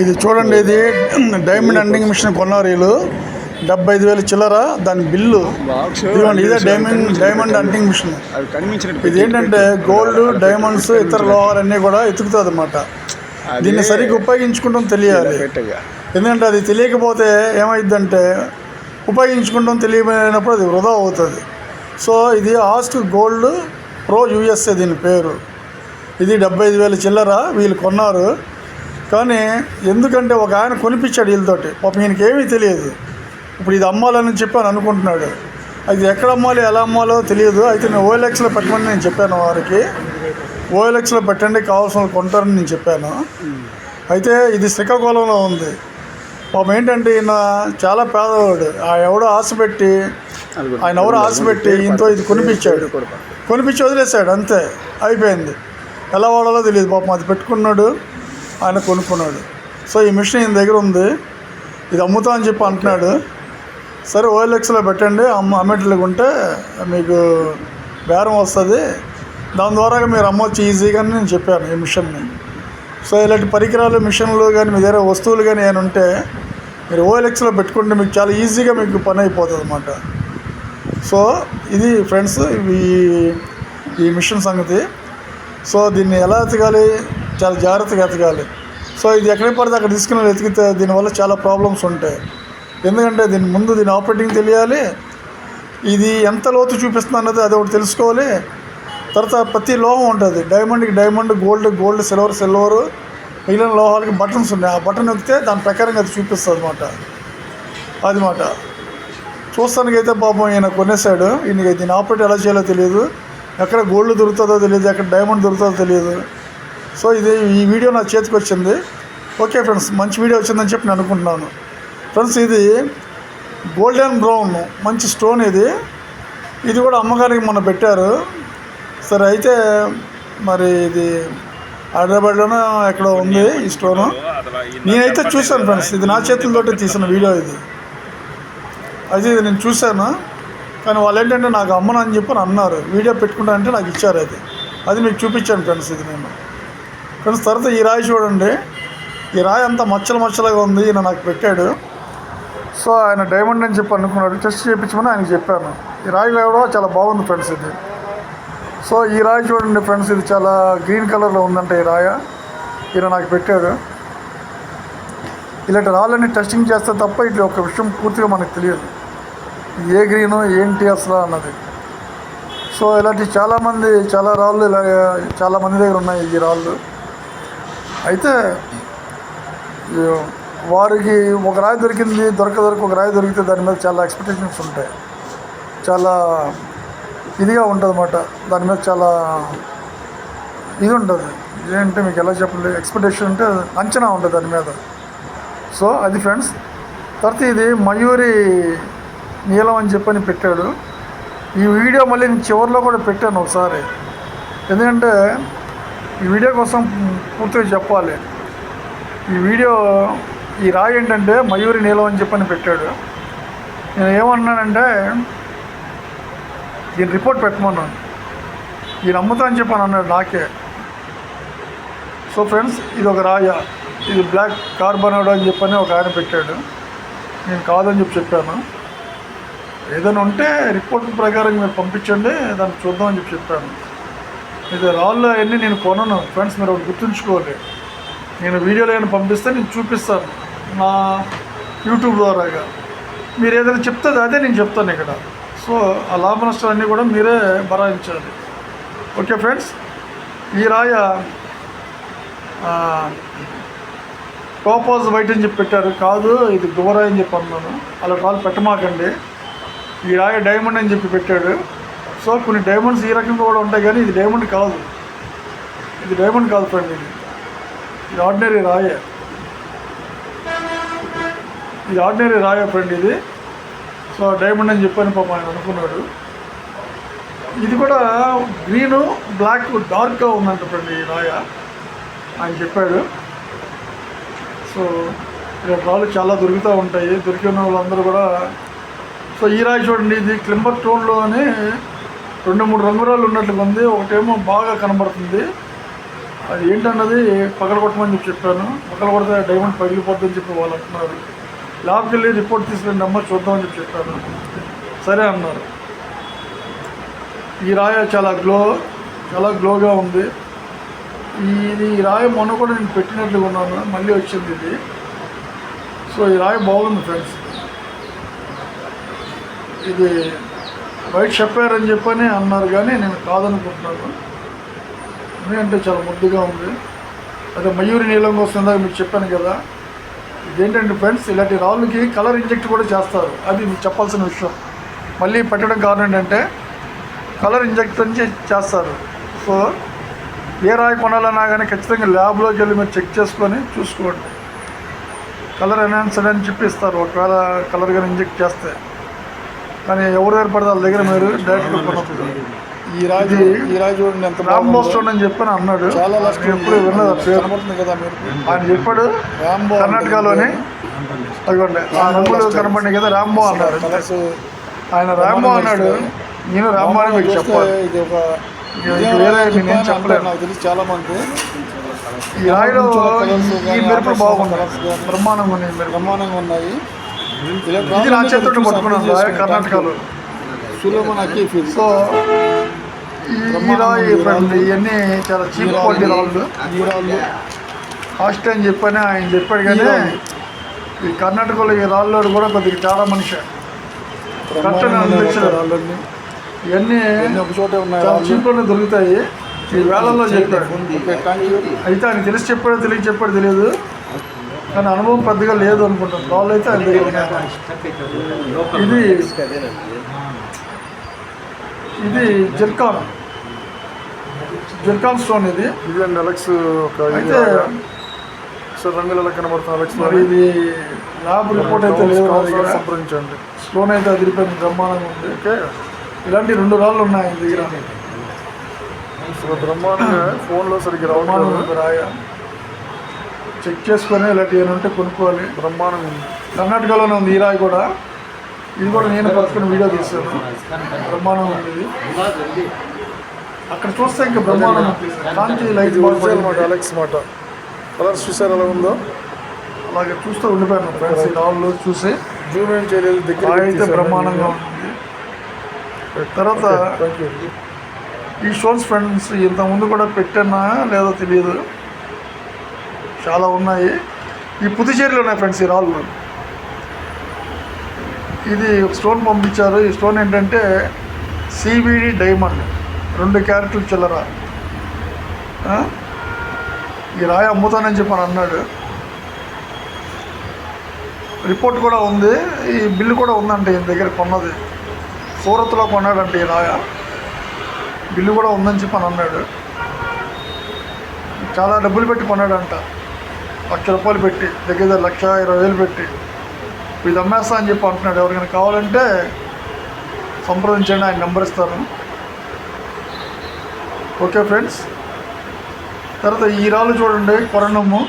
ఇది చూడండి, ఇది డైమండ్ అండింగ్ మిషన్ కొన్నారు వీళ్ళు 75,000 చిల్లర. దాని బిల్లు ఇదిగోండి, ఇదే డైమండ్ అండింగ్ మిషన్. ఇది ఏంటంటే గోల్డ్, డైమండ్స్, ఇతర లోహాలన్నీ కూడా ఎతుకుతుంది అన్నమాట. దీన్ని సరిగ్గా ఉపయోగించుకుంటాం తెలియాలి. ఎందుకంటే అది తెలియకపోతే ఏమైందంటే ఉపయోగించుకుంటాం తెలియనప్పుడు అది వృధా అవుతుంది. సో ఇది ఆస్ట్ గోల్డ్ ప్రో యూఎస్ఏ దీని పేరు. ఇది 75,000 చిల్లర వీళ్ళు కొన్నారు. కానీ ఎందుకంటే ఒక ఆయన కొనిపించాడు వీళ్ళతోటి, పాపం ఈయనకి ఏమీ తెలియదు. ఇప్పుడు ఇది అమ్మాలని చెప్పాను అనుకుంటున్నాడు. అది ఎక్కడ అమ్మాలి, ఎలా అమ్మాలో తెలియదు. అయితే నేను OLXలో పెట్టమని నేను చెప్పాను వారికి. OLXలో పెట్టండి, కావాల్సిన వాళ్ళు కొంటారని నేను చెప్పాను. అయితే ఇది శ్రీకాకుళంలో ఉంది. పాపం ఏంటంటే ఈయన చాలా పేదవాడు. ఎవడో ఆశపెట్టి ఈయనతో ఇది కొనిపించి వదిలేశాడు, అంతే అయిపోయింది. ఎలా వాడాలో తెలియదు పాపం. అది పెట్టుకున్నాడు, ఆయన కొనుక్కున్నాడు. సో ఈ మిషన్ ఈయన దగ్గర ఉంది, ఇది అమ్ముతా అని చెప్పి అంటున్నాడు. సరే OLXలో పెట్టండి, అమ్మేట్లుగా ఉంటే మీకు బేరం వస్తుంది, దాని ద్వారా మీరు అమ్మవచ్చు ఈజీగా అని నేను చెప్పాను ఈ మిషన్ని. సో ఇలాంటి పరికరాలు, మిషన్లు కానీ మీ దగ్గర వస్తువులు కానీ ఏమైనా ఉంటే మీరు OLXలో పెట్టుకుంటే మీకు చాలా ఈజీగా మీకు పని అయిపోతుంది అన్నమాట. సో ఇది ఫ్రెండ్స్ ఈ మిషన్ సంగతి. సో దీన్ని ఎలా ఎతకాలి, చాలా జాగ్రత్తగా ఎతకాలి. సో ఇది ఎక్కడికి పడితే అక్కడ తీసుకుని ఎతికితే దీనివల్ల చాలా ప్రాబ్లమ్స్ ఉంటాయి. ఎందుకంటే దీని ఆపరేటింగ్ తెలియాలి, ఇది ఎంత లోతు చూపిస్తుంది అన్నది అది ఒకటి తెలుసుకోవాలి. తర్వాత ప్రతి లోహం ఉంటుంది, డైమండ్కి డైమండ్, గోల్డ్, సిల్వర్, మిగిలిన లోహాలకి బటన్స్ ఉన్నాయి. ఆ బటన్ నొక్కితే దాని ప్రకారంగా అది చూపిస్తుంది అన్నమాట. చూస్తానికైతే పాపం ఈయన కొనేసాడు. దీన్ని ఆపరేట్ ఎలా చేయాలో తెలియదు, ఎక్కడ గోల్డ్ దొరుకుతుందో తెలియదు, ఎక్కడ డైమండ్ దొరుకుతుందో తెలియదు. సో ఈ వీడియో నా చేతికి వచ్చింది. ఓకే ఫ్రెండ్స్, మంచి వీడియో వచ్చిందని చెప్పి నేను అనుకుంటున్నాను. ఫ్రెండ్స్ ఇది గోల్డెన్ బ్రౌన్ మంచి స్టోన్. ఇది కూడా అమ్మగారికి మొన్న పెట్టారు. సరే అయితే మరి ఇది హైదరాబాద్లోనే ఎక్కడో ఉంది ఈ స్టోను. నేనైతే చూశాను ఫ్రెండ్స్, ఇది నా చేతులతోటి తీసిన వీడియో ఇది. అయితే ఇది నేను చూశాను, కానీ వాళ్ళు ఏంటంటే నాకు అమ్మను అని చెప్పి అన్నారు. వీడియో పెట్టుకుంటా అంటే నాకు ఇచ్చారు. అది మీకు చూపించాను ఫ్రెండ్స్. ఇది నేను ఫ్రెండ్స్ తర్వాత ఈ రాయి చూడండి, ఈ రాయి అంతా మచ్చలుగా ఉంది. ఈయన నాకు పెట్టాడు. సో ఆయన డైమండ్ అని చెప్పి అనుకున్నాడు, టెస్ట్ చేయించమని ఆయనకి చెప్పాను. ఈ రాయి కూడా చాలా బాగుంది ఫ్రెండ్స్ ఇది. సో ఈ రాయి చూడండి ఫ్రెండ్స్, ఇది చాలా గ్రీన్ కలర్లో ఉందంట ఈ రాయ. ఈయన నాకు పెట్టాడు. ఇలాంటి రాళ్ళని టెస్టింగ్ చేస్తే తప్ప ఇట్లా ఒక విషయం పూర్తిగా మనకు తెలియదు, ఏ గ్రీను ఏంటి అసలు అన్నది. సో ఇలాంటి చాలా రాళ్ళు చాలామంది దగ్గర ఉన్నాయి ఈ రాళ్ళు. అయితే వారికి ఒక రాయి దొరక ఒక రాయి దొరికితే దాని మీద చాలా ఎక్స్పెక్టేషన్స్ ఉంటాయి, చాలా ఇదిగా ఉంటుంది అన్నమాట. దాని మీద చాలా ఇది ఉంటుంది. ఏంటంటే మీకు ఎలా చెప్పండి, ఎక్స్పెక్టేషన్ అంటే అంచనా ఉంటుంది దాని మీద. సో అది ఫ్రెండ్స్. తర్వాత ఇది మయూరి నీలం అని చెప్పని పెట్టాడు. ఈ వీడియో మళ్ళీ నేను చివరిలో కూడా పెట్టాను ఒకసారి, ఎందుకంటే ఈ వీడియో కోసం పూర్తిగా చెప్పాలి. ఈ రాయి ఏంటంటే మయూరి నీలం అని చెప్పని పెట్టాడు. నేను ఏమన్నానంటే దీని రిపోర్ట్ పెట్టమన్నాను, ఈయన అమ్ముతా అని చెప్పని అన్నాడు నాకే. సో ఫ్రెండ్స్ ఇది ఒక రాయ, ఇది బ్లాక్ కార్బనైడ్ అని చెప్పని ఒక ఆయన పెట్టాడు. నేను కాదని చెప్పాను. ఏదైనా ఉంటే రిపోర్ట్ ప్రకారం మీరు పంపించండి, దాన్ని చూద్దామని చెప్పాను. ఇది రాళ్ళు అవన్నీ నేను కొనను ఫ్రెండ్స్, మీరు ఒకటి గుర్తుంచుకోవాలి. నేను వీడియోలో ఏమైనా పంపిస్తే నేను చూపిస్తాను నా యూట్యూబ్ ద్వారాగా. మీరు ఏదైనా చెప్తే అదే నేను చెప్తాను ఇక్కడ. సో ఆ లాభ నష్టాలన్నీ కూడా మీరే భరాయించాలి. Okay friends. ఈ రాయ టోపాజ్ వైట్ అని చెప్పి పెట్టారు, కాదు ఇది గువరాయి అని చెప్పి అన్నాను. అలా రాళ్ళు పెట్టమాకండి. ఈ రాయ డైమండ్ అని చెప్పి పెట్టాడు. సో కొన్ని డైమండ్స్ ఈ రకంగా కూడా ఉంటాయి, కానీ ఇది డైమండ్ కాదు. ఫ్రెండ్, ఇది ఆర్డినరీ రాయే. ఫ్రెండ్ ఇది. సో డైమండ్ అని చెప్పని పాపం ఆయన అనుకున్నాడు. ఇది కూడా గ్రీను బ్లాక్ డార్క్గా ఉందంట ఫ్రెండ్ ఈ రాయ, ఆయన చెప్పాడు. సో ఇలా రాళ్ళు చాలా దొరుకుతూ ఉంటాయి, దొరికిన వాళ్ళందరూ కూడా. సో ఈ రాయి చూడండి, ఇది క్లింబర్ టోన్లో అని 2-3 రంగురాళ్ళు ఉన్నట్లుగా ఉంది. ఒకటేమో బాగా కనబడుతుంది, అది ఏంటన్నది పగలగొట్టమని చెప్పాను. పగలగొడితే డైమండ్ పగిలిపోద్దని చెప్పి వాళ్ళు అంటున్నారు. ల్యాబ్కి వెళ్ళి రిపోర్ట్ తీసుకుని అమ్మ చూద్దామని చెప్పాను. సరే అన్నారు. ఈ రాయి చాలా గ్లోగా ఉంది. ఈ రాయి మొన్న కూడా నేను పెట్టినట్లుగా ఉన్నాను, మళ్ళీ వచ్చింది ఇది. సో ఈ రాయి బాగుంది ఫ్రెండ్స్. ఇది బయట చెప్పారని చెప్పని అన్నారు, కానీ నేను కాదనుకుంటున్నాను. ఎందుకంటే చాలా ముద్దుగా ఉంది. అదే మయూరి నీలం వస్తుందా మీకు చెప్పాను కదా. ఇదేంటంటే ఫ్రెండ్స్, ఇలాంటి రాళ్ళకి కలర్ ఇంజెక్ట్ కూడా చేస్తారు. అది మీకు చెప్పాల్సిన విషయం. మళ్ళీ పెట్టడం కారణం ఏంటంటే కలర్ ఇంజెక్ట్ చేస్తారు. సో ఏ రాయి కొనాలన్నా కానీ ఖచ్చితంగా ల్యాబ్లోకి వెళ్ళి మీరు చెక్ చేసుకొని చూసుకోండి. కలర్ ఎన్హాన్స్డ్ అని చెప్పి ఇస్తారు ఒకవేళ కలర్ కానీ ఇంజెక్ట్ చేస్తే. కానీ ఎవరు ఏర్పడితే వాళ్ళ దగ్గర మీరు డైరెక్ట్గా కొనప్పుడు. ఈ రాయి చూడండి ఎంత రాంబో స్టోన్ అని చెప్పని అన్నాడు. చాలా ఎప్పుడు విన్నది పేరు కదా మీరు. ఆయన చెప్పాడు రాంబో కర్ణాటకలోని. అదిగోండి ఆ రంగులు కనపడినాయి కదా, రాంబో అన్నారు. ఆయన రాంబో అన్నాడు, నేను రాంబో అని మీకు చెప్పాలి. ఇది ఒక వేరే నేనేం చెప్పలేదు, నాకు తెలిసి చాలా మంది. ఈ రాయిలో ఈ మెరుపులు బాగున్నాయి, బ్రహ్మాండంగా ఉన్నాయి. ఇది నా చేతితో పట్టుకున్నాను రాయి కర్ణాటకలో. సో ఈ రాయి ఇవన్నీ చాలా చీప్ క్వాలిటీ రాళ్ళు. ఈ రాళ్ళు కాస్ట్ అని చెప్పని ఆయన చెప్పాడు, కానీ ఈ కర్ణాటకలో ఈ రాళ్ళు కూడా కొద్దిగా చాలా మనిషి కట్టని అనిపించారు. రాళ్ళన్నీ ఇవన్నీ ఒక చోట ఉన్నాయి, చాలా చీప్లోనే దొరుకుతాయి. ఈ వేళల్లో చెప్పాడు. అయితే ఆయన తెలిసి చెప్పాడో తెలియదు, కానీ అనుభవం పెద్దగా లేదు అనుకుంటాను. రాళ్ళు అయితే ఆయన దగ్గర. ఇది జర్కాన్ స్టోన్. ఇది అండి అలెక్స్. అయితే రంగులు ఎలా కనబడుతుంది అలెక్స్. మరి ఇది ల్యాబ్ రిపోర్ట్ అయితే లేదు, సంప్రదించండి. స్టోన్ అయితే అదిరిపోయింది, బ్రహ్మాండంగా ఉంది. ఓకే, ఇలాంటి 2 రాళ్ళు ఉన్నాయి ఆయన దగ్గర. బ్రహ్మాండంగా ఫోన్లో సరిగ్గా బ్రహ్మాండంగా రాయ చెక్ చేసుకొని ఇలాంటివి ఏమైనా ఉంటే కొనుక్కోవాలి. బ్రహ్మాండంగా ఉంది. కర్ణాటకలోనే ఉంది ఈ రాయి కూడా. ఇది కూడా నేను పట్టుకుని వీడియో తీశాను. బ్రహ్మాండంగా ఉంది ఇది. అక్కడ చూస్తే ఇంకా బ్రహ్మాండంగా ఉంది. కాంతి లైట్ అనమాట అలెక్స్ మాట. కలర్స్ చూసారు ఎలా ఉందో, అలాగే చూస్తూ ఉండిపోయాను ఫ్రెండ్స్. ఈ రాళ్ళు చూసి జూమ్ ఏం చేయలేదు, దగ్గర అయితే బ్రహ్మాండంగా ఉంటుంది. తర్వాత ఈ స్టోన్స్ ఫ్రెండ్స్ ఇంతకుముందు కూడా పెట్టానా లేదో తెలియదు, చాలా ఉన్నాయి. ఈ పుదుచేరిలో ఉన్నాయి ఫ్రెండ్స్ ఈ రాళ్ళు. ఇది ఒక స్టోన్ పంపించారు. ఈ స్టోన్ ఏంటంటే CVD డైమండ్, 2 క్యారెట్లు చిల్లర. ఈ రాయి అమ్ముతానని చెప్పని అన్నాడు. రిపోర్ట్ కూడా ఉంది, ఈ బిల్లు కూడా ఉందంటే ఈయన దగ్గర కొన్నది. సూరత్లో కొన్నాడంటే ఈ రాయ, బిల్లు కూడా ఉందని చెప్పని అన్నాడు. చాలా డబ్బులు పెట్టి కొన్నాడంట, ₹1,00,000 పెట్టి, దగ్గర $1,20,000 పెట్టి. ఇది అమ్మేస్తా అని చెప్పి అంటున్నాడు. ఎవరికైనా కావాలంటే సంప్రదించండి, ఆయన నెంబర్ ఇస్తాను. Okay friends. తర్వాత ఈ రాళ్ళు చూడండి, కొరణము.